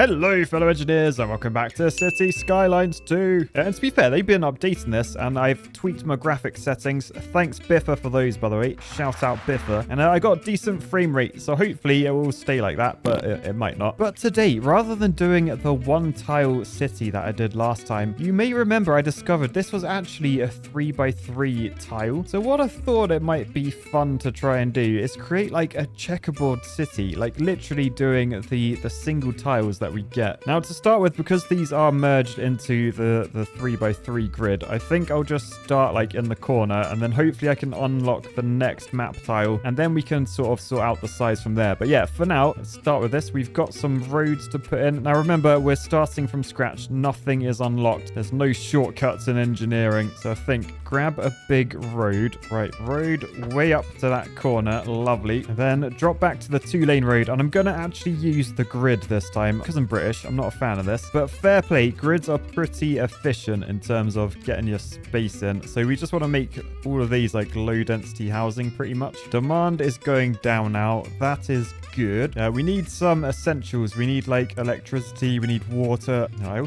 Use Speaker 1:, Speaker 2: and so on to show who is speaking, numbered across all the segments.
Speaker 1: Hello fellow engineers and welcome back to Cities Skylines 2. And to be fair, they've been updating this and I've tweaked my graphics settings. Thanks Biffa for those, by the way. Shout out Biffa. And I got a decent frame rate, so hopefully it will stay like that, but it might not. But today, rather than doing the one tile city that I did last time, you may remember I discovered this was actually a 3x3 tile. So what I thought it might be fun to try and do is create like a checkerboard city, like literally doing the single tiles that we get. Now to start with, because these are merged into the 3x3 grid, I think I'll just start like in the corner and then hopefully I can unlock the next map tile and then we can sort out the size from there. But yeah, for now, let's start with this. We've got some roads to put in. Now remember, we're starting from scratch. Nothing is unlocked. There's no shortcuts in engineering. So I think grab a big road. Right, road way up to that corner. Lovely. And then drop back to the 2-lane road. And I'm going to actually use the grid this time because I'm British. I'm not a fan of this. But fair play, grids are pretty efficient in terms of getting your space in. So we just want to make all of these like low density housing pretty much. Demand is going down now. That is good. We need some essentials. We need like electricity. We need water. I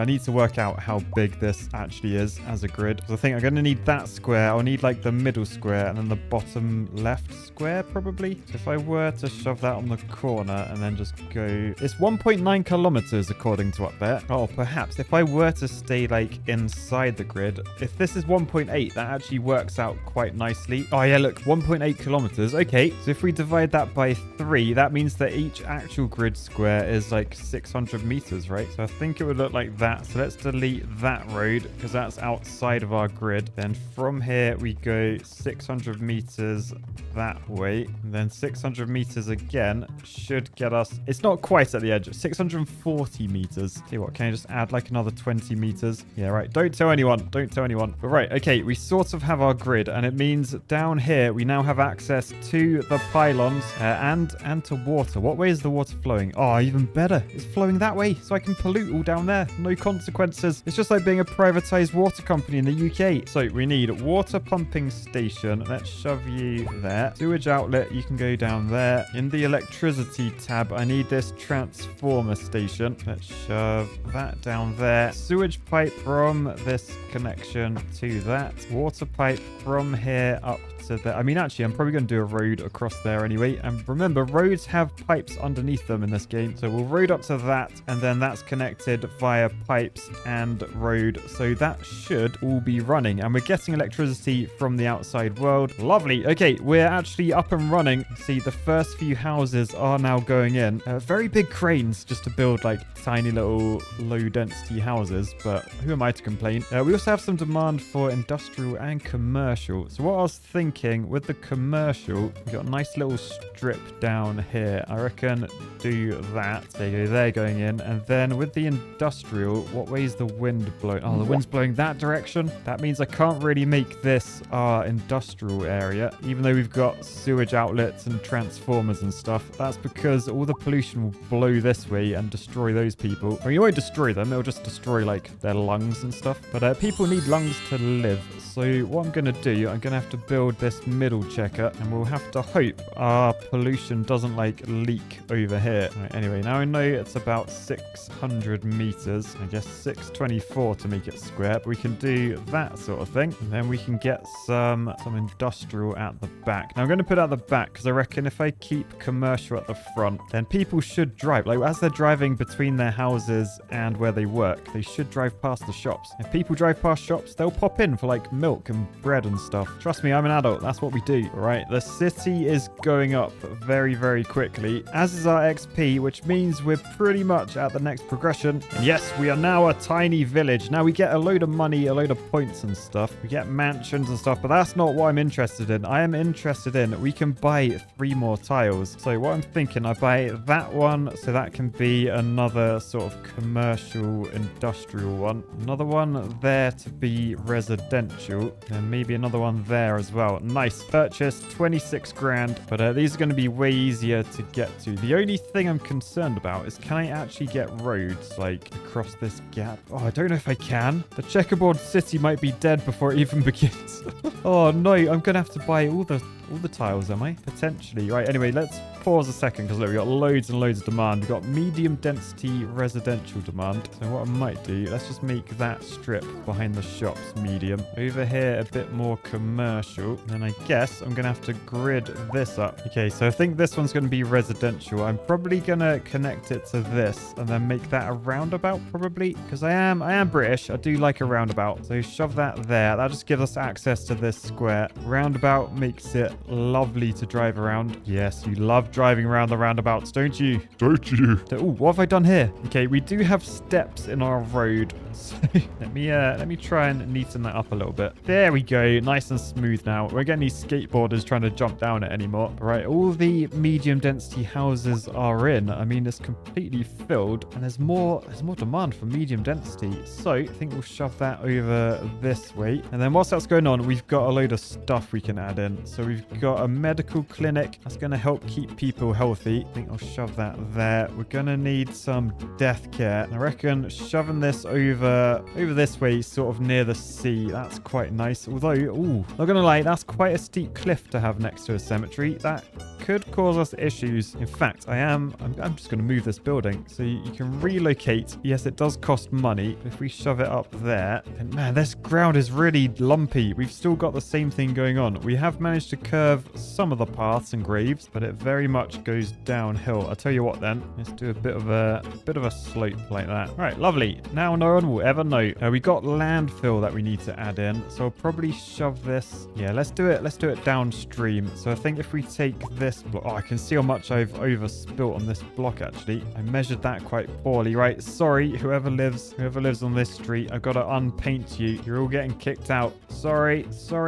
Speaker 1: need to work out how big this actually is as a grid. So I think I'm going to need that square. I'll need like the middle square and then the bottom left square probably. So if I were to shove that on the corner and then just go, it's 1.9 kilometers according to up there. Oh, perhaps if I were to stay like inside the grid, if this is 1.8, that actually works out quite nicely. Oh yeah, look, 1.8 kilometers. Okay, so if we divide that by 3, that means that each actual grid square is like 600 meters, right? So I think it would look like that. So let's delete that road because that's outside of our grid. Then from here we go 600 meters that way, and then 600 meters again should get us, it's not quite at the edge, 640 meters. See what, can I just add like another 20 meters? Yeah, right. Don't tell anyone. But right, okay, we sort of have our grid, and it means down here we now have access to the pylons and to water. What way is the water flowing? Oh, even better. It's flowing that way, so I can pollute all down there. No consequences. It's just like being a privatized water company in the UK. So we need water pumping station. Let's shove you there. Sewage outlet, you can go down there. In the electricity tab, I need this transformer station. Let's shove that down there. Sewage pipe from this connection to that. Water pipe from here up to there. I mean, actually, I'm probably going to do a road across there anyway. And remember, roads have pipes underneath them in this game. So we'll road up to that, and then that's connected via pipes and road. So that should all be running. And we're getting electricity from the outside world. Lovely. Okay, we're actually up and running. See, the first few houses are now going in. Very big cranes just to build like tiny little low density houses, but who am I to complain? We also have some demand for industrial and commercial. So what I was thinking with the commercial, we've got a nice little strip down here. I reckon do that. There you go, they're going in. And then with the industrial, what way is the wind blowing? Oh, the wind's blowing that direction. That means I can't really make this our industrial area, even though we've got sewage outlets and transformers and stuff. That's because all the pollution will blow this way and destroy those people. I mean, you won't destroy them, it'll just destroy like their lungs and stuff. But people need lungs to live. So what I'm going to do, I'm going to have to build this middle checker, and we'll have to hope our pollution doesn't like leak over here. Right, anyway, now I know it's about 600 meters. I guess 624 to make it square, but we can do that sort of thing. And then we can get some industrial at the back. Now I'm going to put it at the back because I reckon if I keep commercial at the front, then people should drive. Like as they're driving between their houses and where they work, they should drive past the shops. If people drive past shops, they'll pop in for like milk and bread and stuff. Trust me, I'm an adult. That's what we do. All right, the city is going up very, very quickly, as is our XP, which means we're pretty much at the next progression. And yes, we are now a tiny village. Now we get a load of money, a load of points and stuff. We get mansions and stuff, but that's not what I'm interested in. I am interested in, we can buy 3 more tiles. So what I'm thinking, I buy that one, so that can be another sort of commercial industrial one. Another one there to be residential, and maybe another one there as well. Nice. Purchase 26 grand, but these are going to be way easier to get to. The only thing I'm concerned about is, can I actually get roads like across this gap? Oh, I don't know if I can. The checkerboard city might be dead before it even begins. Oh no, I'm gonna have to buy all the tiles, am I? Potentially. Right, anyway, let's pause a second because look, we got loads and loads of demand. demand. We've got medium density residential demand. So what I might do, let's just make that strip behind the shops medium. Over here, a bit more commercial. And then I guess I'm going to have to grid this up. Okay, so I think this one's going to be residential. I'm probably going to connect it to this and then make that a roundabout probably, because I am British. I do like a roundabout. So shove that there. That just gives us access to this square. Roundabout makes it lovely to drive around. Yes, you love driving around the roundabouts, don't you? Don't you? Oh, what have I done here? Okay, we do have steps in our road. So let me try and neaten that up a little bit. There we go. Nice and smooth now. We're getting these skateboarders trying to jump down it anymore. All right, all the medium density houses are in. I mean, it's completely filled and there's more demand for medium density. So I think we'll shove that over this way. And then whilst that's going on, we've got a load of stuff we can add in. So we've got a medical clinic. That's going to help keep people healthy. I think I'll shove that there. We're going to need some death care. I reckon shoving this over this way, sort of near the sea. That's quite nice. Although, ooh, not gonna lie, that's quite a steep cliff to have next to a cemetery. That could cause us issues. In fact, I'm just gonna move this building so you can relocate. Yes, it does cost money. If we shove it up there, and man, this ground is really lumpy. We've still got the same thing going on. We have managed to curve some of the paths and graves, but it very much goes downhill. I'll tell you what then. Let's do a bit of a slope like that. All right, lovely. Now no one will ever know. We got landfill that we need to add in, so I'll probably shove this. Yeah, let's do it downstream. So I think if we take this block, oh, I can see how much I've overspilt on this block actually. I measured that quite poorly, right? Sorry, whoever lives on this street, I've got to unpaint you. You're all getting kicked out. Sorry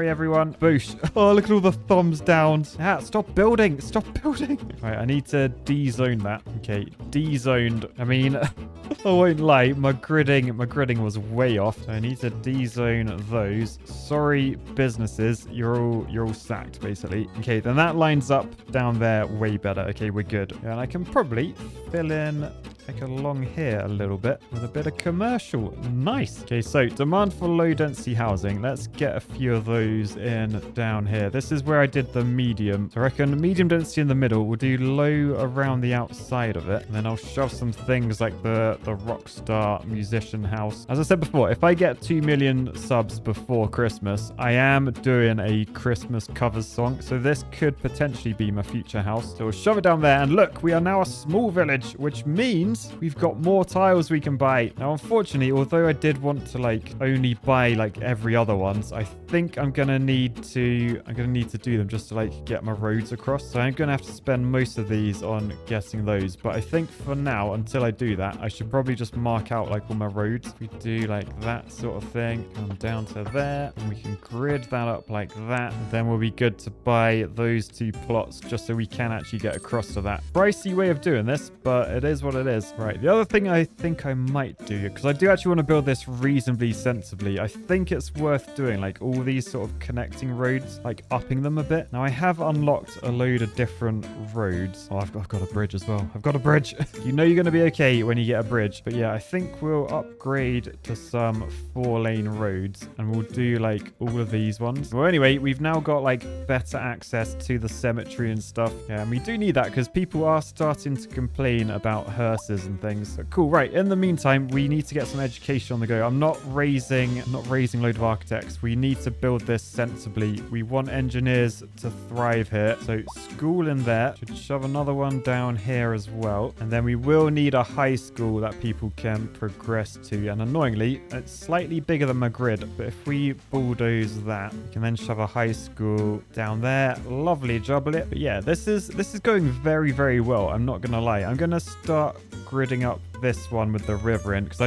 Speaker 1: everyone. Boosh. Oh, look at all the thumbs down. Ah, stop building. Right, I need to de-zone that. Okay, de-zoned. I mean, I won't lie, my gridding was way off. So I need to de-zone those. Sorry, businesses, you're all sacked basically. Okay, then that lines up down there way better. Okay, we're good. Yeah, and I can probably fill in like along here a little bit with a bit of commercial. Nice. Okay, so demand for low density housing. Let's get a few of those in down here. This is where I did the medium. So I reckon medium density in the middle. We'll do low around the outside of it. And then I'll shove some things like the Rockstar musician house. As I said before, if I get 2 million subs before Christmas, I am doing a Christmas covers song. So this could potentially be my future house. So we'll shove it down there. And look, we are now a small village, which means we've got more tiles we can buy. Now, unfortunately, although I did want to like only buy like every other ones, I think I'm gonna need to do them just to like get my roads across. So I'm gonna have to spend most of these on getting those. But I think for now, until I do that, I should probably just mark out like all my roads. We do like that sort of thing. Come down to there, and we can grid that up like that. Then we'll be good to buy those 2 plots just so we can actually get across to that. Pricey way of doing this, but it is what it is. Right, the other thing I think I might do, because I do actually want to build this reasonably sensibly, I think it's worth doing like all these sort of connecting roads, like upping them a bit. Now I have unlocked a load of different roads. Oh, I've got a bridge as well. I've got a bridge. You know you're going to be okay when you get a bridge. But yeah, I think we'll upgrade to some 4-lane roads and we'll do like all of these ones. Well, anyway, we've now got like better access to the cemetery and stuff. Yeah, and we do need that because people are starting to complain about hearses and things. So cool. Right. In the meantime, we need to get some education on the go. I'm not raising a load of architects. We need to build this sensibly. We want engineers to thrive here. So school in there. Should shove another one down here as well. And then we will need a high school that people can progress to. And annoyingly, it's slightly bigger than my grid. But if we bulldoze that, we can then shove a high school down there. Lovely jobble it. But yeah, this is going very, very well. I'm not going to lie. I'm going to start gridding up this one with the river in because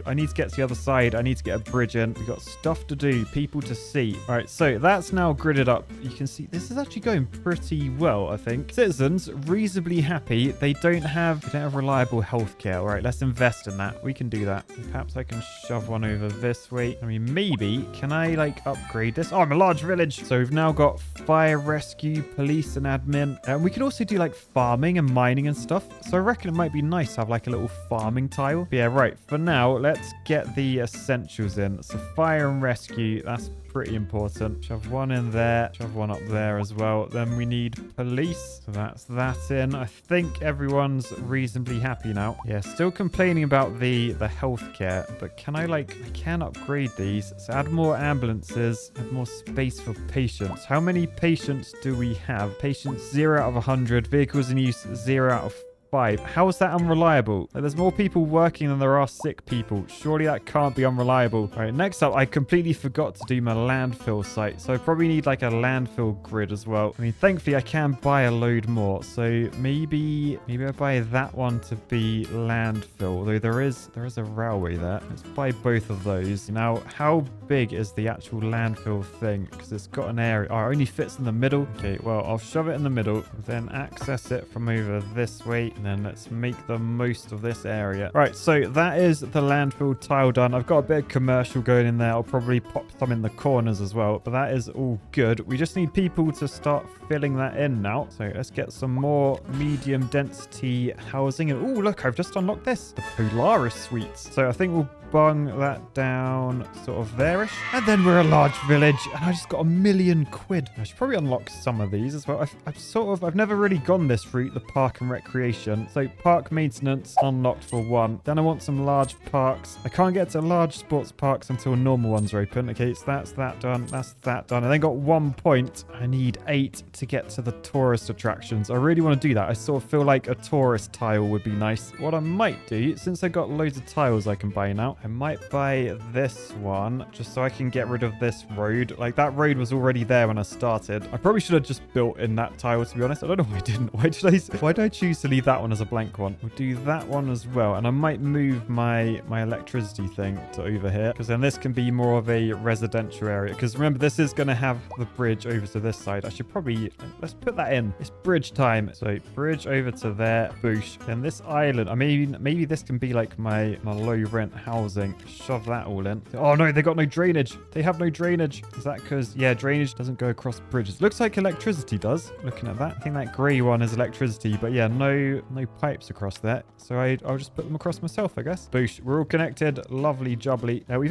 Speaker 1: I need to get to the other side. I need to get a bridge in. We've got stuff to do, people to see. All right, so that's now gridded up. You can see this is actually going pretty well, I think. Citizens reasonably happy. They don't have reliable healthcare. All right, let's invest in that. We can do that. Perhaps I can shove one over this way. I mean, maybe can I like upgrade this? Oh, I'm a large village. So we've now got fire rescue, police and admin. And we can also do like farming and mining and stuff. So I reckon it might be nice to have like a little farm farming tile. But yeah, right. For now, let's get the essentials in. So fire and rescue, that's pretty important. Shove one in there, shove one up there as well. Then we need police, so that's that in. I think everyone's reasonably happy now. Yeah, still complaining about the healthcare, but can I can upgrade these. So add more ambulances, add more space for patients. How many patients do we have? Patients 0 out of 100, vehicles in use 0 out of 5. How is that unreliable? There's more people working than there are sick people. Surely that can't be unreliable. All right, next up, I completely forgot to do my landfill site. So I probably need like a landfill grid as well. I mean, thankfully I can buy a load more. So maybe I buy that one to be landfill. Although there is a railway there. Let's buy both of those. Now, how big is the actual landfill thing? Because it's got an area. Oh, it only fits in the middle. Okay, well, I'll shove it in the middle, then access it from over this way. And then let's make the most of this area. Right, so that is the landfill tile done. I've got a bit of commercial going in there. I'll probably pop some in the corners as well, but that is all good. We just need people to start filling that in now. So let's get some more medium density housing. And oh, look, I've just unlocked this, the Polaris Suites. So I think we'll bung that down sort of there-ish. And then we're a large village, and I just got £1,000,000. I should probably unlock some of these as well. I've never really gone this route, the park and recreation. So park maintenance unlocked for 1. Then I want some large parks. I can't get to large sports parks until normal ones are open. Okay, so that's that done. That's that done. I then got 1 point. I need 8 to get to the tourist attractions. I really want to do that. I sort of feel like a tourist tile would be nice. What I might do, since I got loads of tiles I can buy now, I might buy this one just so I can get rid of this road. Like, that road was already there when I started. I probably should have just built in that tile, to be honest. I don't know why I didn't. Why did I choose to leave that one as a blank one? We'll do that one as well. And I might move my electricity thing to over here, because then this can be more of a residential area. Because remember, this is going to have the bridge over to this side. I should probably, let's put that in. It's bridge time. So bridge over to there. Boosh. Then this island, I mean, maybe this can be like my low rent housing. Shove that all in. Oh no, they got no drainage. They have no drainage. Is that because, yeah, drainage doesn't go across bridges. Looks like electricity does, looking at that. I think that grey one is electricity, but yeah, no pipes across there. So I'll just put them across myself, I guess. Boosh. We're all connected. Lovely jubbly. Now we've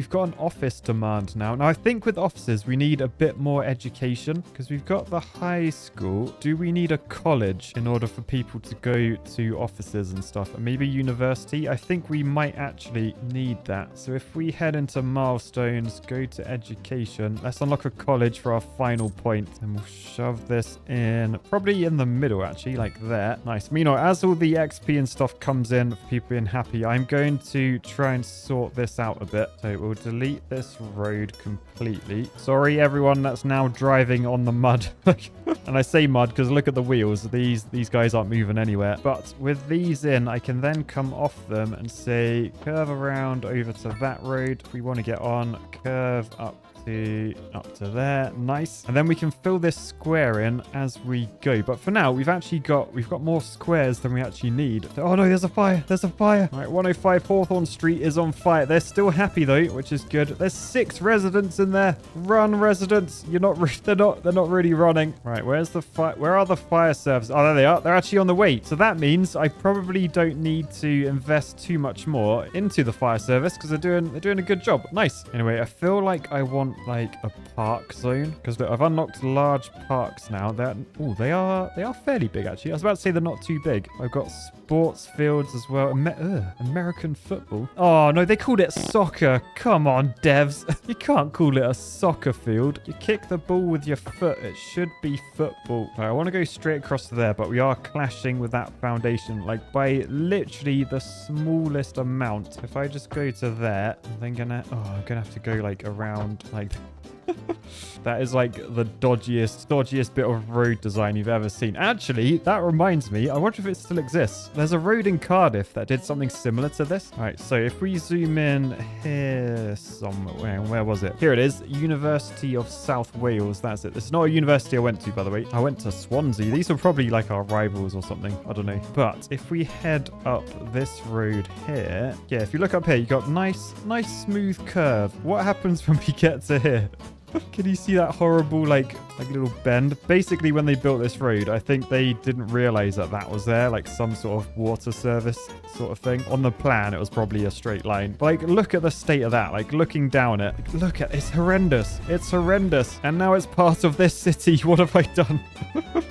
Speaker 1: got an office demand now. Now I think with offices, we need a bit more education, because we've got the high school. Do we need a college in order for people to go to offices and stuff? And maybe university? I think we might actually need that. So if we head into milestones, go to education, let's unlock a college for our final point, and we'll shove this in probably in the middle, actually, like there. Nice. Meanwhile, as all the XP and stuff comes in for people being happy, I'm going to try and sort this out a bit. So we'll delete this road completely. Sorry everyone that's now driving on the mud. And I say mud because look at the wheels. These guys aren't moving anywhere. But with these in, I can then come off them and say curve around over to that road. If we want to get on, curve up to there. Nice. And then we can fill this square in as we go. But for now, we've got more squares than we actually need. Oh no, there's a fire. There's a fire. All right, 105 Hawthorne Street is on fire. They're still happy though, which is good. There's 6 residents in there. Run, residents. They're not really running. Right, where's the fire? Where are the fire services? Oh, there they are. They're actually on the way. So that means I probably don't need to invest too much more into the fire service, because they're doing a good job. Nice. Anyway, I feel like I want like a park zone, because look, I've unlocked large parks now. They are fairly big actually. I was about to say they're not too big. I've got sports fields as well. American football. Oh no, they called it soccer. Come on, devs. You can't call it a soccer field. You kick the ball with your foot. It should be football. Right, I want to go straight across to there, but we are clashing with that foundation like by literally the smallest amount. If I just go to there, I'm gonna have to go like around like that is like the dodgiest bit of road design you've ever seen. Actually, that reminds me, I wonder if it still exists. There's a road in Cardiff that did something similar to this. All right, so if we zoom in here somewhere, where was it? Here it is, University of South Wales. That's it. This is not a university I went to, by the way. I went to Swansea. These are probably like our rivals or something. I don't know. But if we head up this road here, yeah, if you look up here, you got nice smooth curve. What happens when we get to here? Can you see that horrible, like little bend? Basically, when they built this road, I think they didn't realize that that was there, like some sort of water service sort of thing. On the plan, it was probably a straight line. But like, look at the state of that. Like, looking down it, like, look at it's horrendous. It's horrendous. And now it's part of this city. What have I done?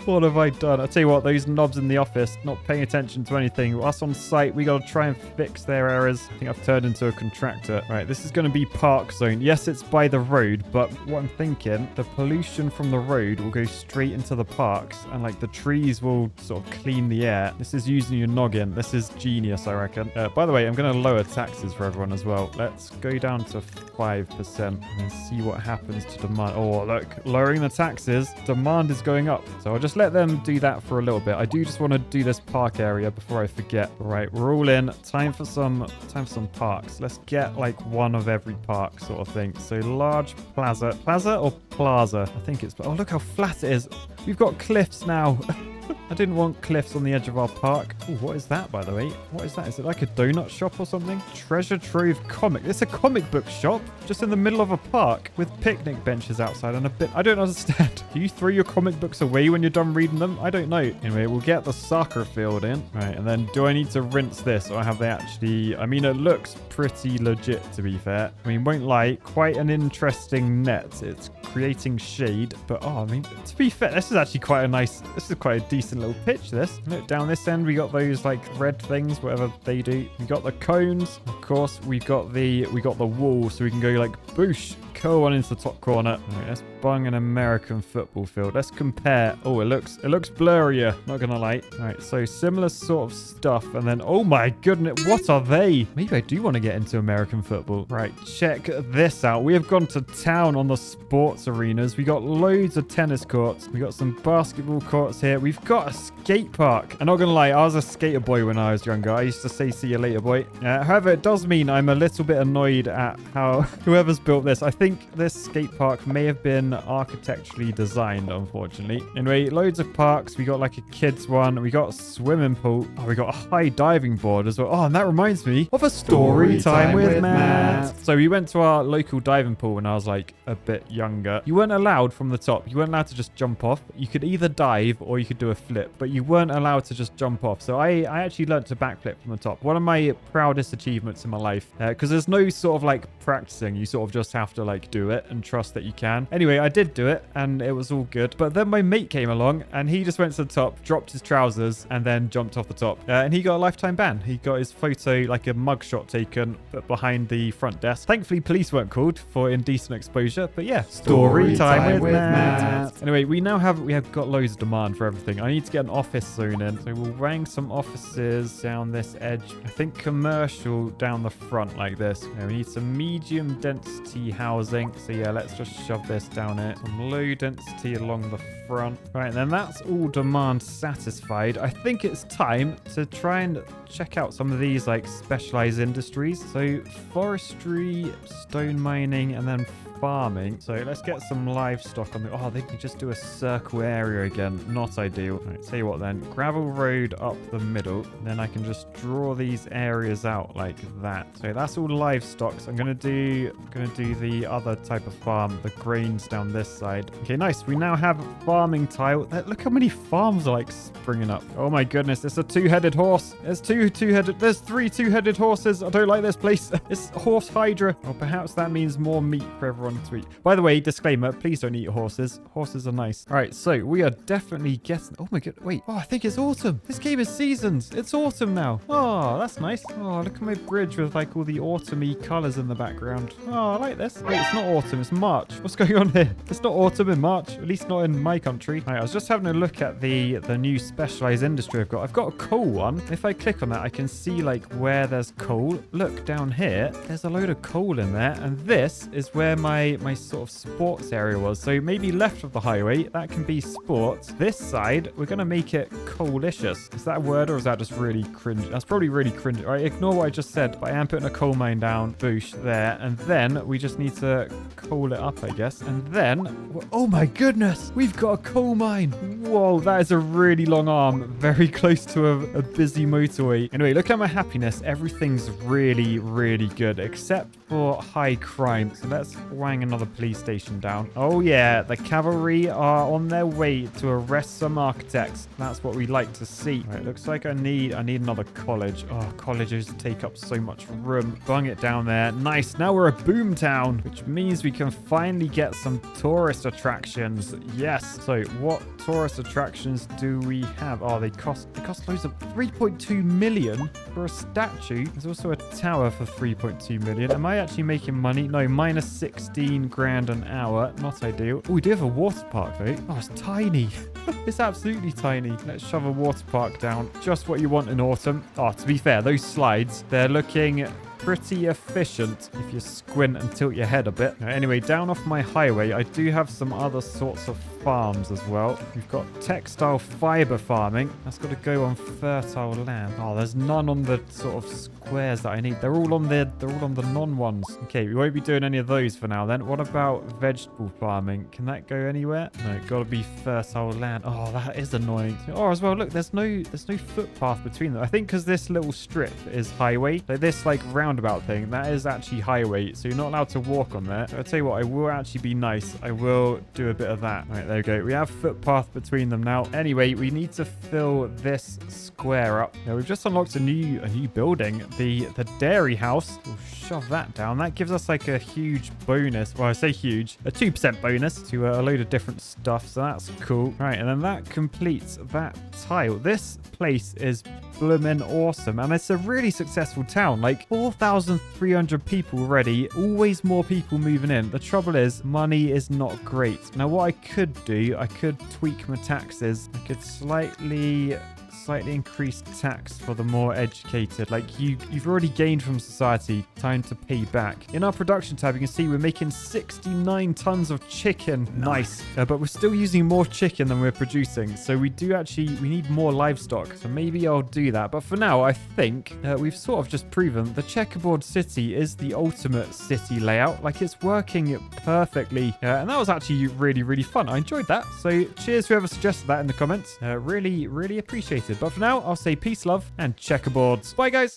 Speaker 1: What have I done? I'll tell you what, those knobs in the office not paying attention to anything. Us on site, we got to try and fix their errors. I think I've turned into a contractor. Right, this is going to be park zone. Yes, it's by the road, but what I'm thinking, the pollution from the road will go straight into the parks, and like the trees will sort of clean the air. This is using your noggin. This is genius, I reckon. By the way, I'm going to lower taxes for everyone as well. Let's go down to 5% and see what happens to demand. Oh, look, lowering the taxes, demand is going up. So I'll just let them do that for a little bit. I do just want to do this park area before I forget. All right, we're all in. Time for some parks. Let's get like one of every park sort of thing. So large plaza or plaza? I think it's, oh, look how flat it is. We've got cliffs now. I didn't want cliffs on the edge of our park. Ooh, what is that, by the way? What is that? Is it like a donut shop or something? Treasure Trove Comic. It's a comic book shop just in the middle of a park with picnic benches outside and a bit... I don't understand. Do you throw your comic books away when you're done reading them? I don't know. Anyway, we'll get the soccer field in. Right, and then do I need to rinse this, or have they actually... I mean, it looks pretty legit, to be fair. I mean, won't lie, quite an interesting net. It's creating shade, but oh, I mean, to be fair, this is actually quite a nice... This is quite a decent little pitch, this. Look, down this end, we got those like red things, whatever they do. We got the cones. Of course, we got the wall, so we can go like boosh, curl one into the top corner. Right, let's bung an American football field. Let's compare. Oh, it looks blurrier, not gonna lie. All right, so similar sort of stuff, and then oh my goodness, what are they? Maybe I do want to get into American football. Right, check this out. We have gone to town on the sports arenas. We got loads of tennis courts. We got some basketball courts here. We've got a skate park. I'm not gonna lie, I was a skater boy when I was younger. I used to say see you later, boy. However, it does mean I'm a little bit annoyed at how whoever's built this. I think this skate park may have been architecturally designed, unfortunately. Anyway, loads of parks. We got like a kids one. We got a swimming pool. Oh, we got a high diving board as well. Oh, and that reminds me of a story time with Matt. So we went to our local diving pool when I was like a bit younger. You weren't allowed from the top. You weren't allowed to just jump off. You could either dive or you could do a flip, but you weren't allowed to just jump off. So I actually learned to backflip from the top. One of my proudest achievements in my life, because there's no sort of like practicing. You sort of just have to like do it and trust that you can. Anyway, I did do it and it was all good. But then my mate came along and he just went to the top, dropped his trousers and then jumped off the top. And he got a lifetime ban. He got his photo, like a mugshot taken behind the front desk. Thankfully, police weren't called for indecent exposure. But yeah, story time with Matt. Anyway, we have got loads of demand for everything. I need to get an office zone in. So we'll rank some offices down this edge. I think commercial down the front like this. Yeah, we need some medium density housing. So yeah, let's just shove this down it. Some low density along the front. Right, then that's all demand satisfied. I think it's time to try and check out some of these like specialized industries. So forestry, stone mining, and then farming. So let's get some livestock on the... Oh, they can just do a circle area again. Not ideal. Right, tell you what then. Gravel road up the middle. Then I can just draw these areas out like that. So that's all livestock. So I'm gonna do the other type of farm, the grains down this side. Okay, nice. We now have farming tile. Look how many farms are like springing up. Oh my goodness, it's a two-headed horse. There's three two-headed horses. I don't like this place. It's horse hydra. Or perhaps that means more meat for everyone to eat. By the way, disclaimer, please don't eat horses. Horses are nice. All right, so we are definitely getting... Oh my god, wait. Oh, I think it's autumn. This game is seasons. It's autumn now. Oh, that's nice. Oh, look at my bridge with like all the autumn-y colors in the background. Oh, I like this. Wait, it's not autumn, it's March. What's going on here? It's not autumn in March, at least not in my country. All right, I was just having a look at the new specialized industry I've got. I've got a coal one. If I click on that, I can see like where there's coal. Look down here, there's a load of coal in there, and this is where my sort of sports area was. So maybe left of the highway, that can be sports. This side, we're going to make it coalicious. Is that a word or is that just really cringe? That's probably really cringe. All right, ignore what I just said, but I am putting a coal mine down, boosh, there. And then we just need to coal it up, I guess. And then, oh my goodness, we've got a coal mine. Whoa, that is a really long arm, very close to a busy motorway. Anyway, look at my happiness. Everything's really, really good, except for high crime. So let's wang another police station down. Oh yeah, the cavalry are on their way to arrest some architects. That's what we like to see. All right, looks like I need another college. Oh, colleges take up so much room. Bung it down there. Nice. Now we're a boom town, which means we can finally get some tourist attractions. Yes. So what tourist attractions do we have? Oh, they cost loads of 3.2 million for a statue. There's also a tower for 3.2 million. Am I actually making money? No, minus 16 grand an hour. Not ideal. Oh, we do have a water park though. Oh, it's tiny. It's absolutely tiny. Let's shove a water park down. Just what you want in autumn. Oh, to be fair, those slides, they're looking pretty efficient if you squint and tilt your head a bit. Anyway, down off my highway, I do have some other sorts of farms as well. We've got textile fiber farming. That's got to go on fertile land. Oh, there's none on the sort of squares that I need. They're all on the non-ones. Okay, we won't be doing any of those for now then. What about vegetable farming? Can that go anywhere? No, got to be fertile land. Oh, that is annoying. Oh, as well, look, there's no footpath between them. I think because this little strip is highway. So this like roundabout thing, that is actually highway. So you're not allowed to walk on there. I'll tell you what, I will actually be nice. I will do a bit of that. All right, there we go. We have footpath between them now. Anyway, we need to fill this square up. Now, we've just unlocked a new building, the dairy house. We'll shove that down. That gives us like a huge bonus. Well, I say huge, a 2% bonus to a load of different stuff. So that's cool. Right, and then that completes that tile. This place is blooming awesome, and it's a really successful town. Like 4,300 people already, always more people moving in. The trouble is money is not great. Now what I could do, I could tweak my taxes. I could slightly increase tax for the more educated. Like you've already gained from society, time to pay back. In our production tab, you can see we're making 69 tons of chicken. Nice. But we're still using more chicken than we're producing. So we need more livestock. So maybe I'll do that. But for now, I think we've sort of just proven the checkerboard city is the ultimate city layout. Like it's working perfectly. And that was actually really, really fun. I enjoyed that. So cheers whoever suggested that in the comments. Really, really appreciated. But for now, I'll say peace, love, and checkerboards. Bye, guys.